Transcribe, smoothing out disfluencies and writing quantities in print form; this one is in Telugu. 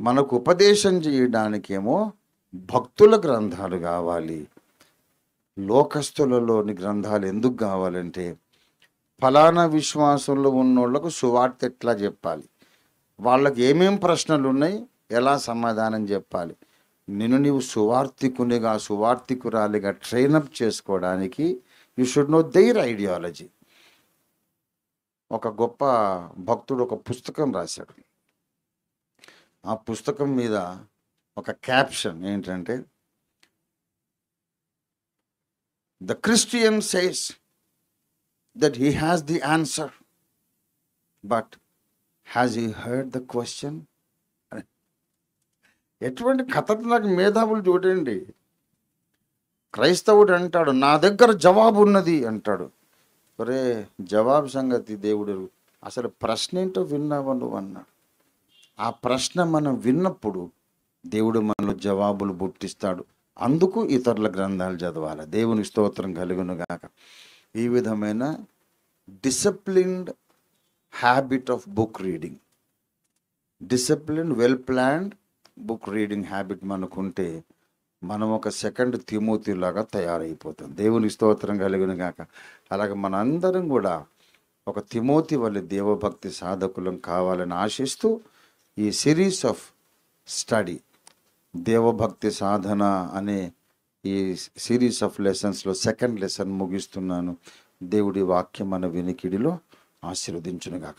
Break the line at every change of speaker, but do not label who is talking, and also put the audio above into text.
మనకు ఉపదేశం చేయడానికేమో భక్తుల గ్రంథాలు కావాలి. లోకస్తులలోని గ్రంథాలు ఎందుకు కావాలంటే, ఫలానా విశ్వాసంలో ఉన్నోళ్లకు సువార్త ఎట్లా చెప్పాలి, వాళ్ళకి ఏమేం ప్రశ్నలు ఉన్నాయి, ఎలా సమాధానం చెప్పాలి, నీవు సువార్థికునిగా సువార్థికురాలిగా ట్రైనప్ చేసుకోవడానికి you should know their ideology. ఒక గొప్ప భక్తుడు ఒక పుస్తకం రాశాడు. ఆ పుస్తకం మీద ఒక క్యాప్షన్ ఏంటంటే, the Christian says that he has the answer, but has he heard the question. ఎటువంటి ఖతర్నాక్ మేధావులు చూడండి. క్రైస్తవుడు అంటాడు నా దగ్గర జవాబు ఉన్నది అంటాడు. ఒరే, జవాబు సంగతి దేవుడు అసలు ప్రశ్న ఏంటో విన్నావా నువ్వు అన్నాడు. ఆ ప్రశ్న మనం విన్నప్పుడు దేవుడు మనలో జవాబులు పుట్టిస్తాడు. అందుకు ఇతరుల గ్రంథాలు చదవాలి. దేవుని స్తోత్రం కలుగును గాక. ఈ విధమైన disciplined habit of book reading, discipline well planned book reading habit మనకుంటే మనం ఒక సెకండ్ తిమోతి లాగా తయారైపోతాం. దేవుని స్తోత్రం కలుగును గాక. అలాగే మనందరం కూడా ఒక తిమోతి వల్ల దేవభక్తి సాధకులం కావాలని ఆశిస్తూ ఈ సిరీస్ ఆఫ్ స్టడీ దేవభక్తి సాధన అనే ఈ సిరీస్ ఆఫ్ లెసన్స్లో సెకండ్ లెసన్ ముగిస్తున్నాను. దేవుడి వాక్యం మన వినికిడిలో ఆశీర్వదించునుగాక.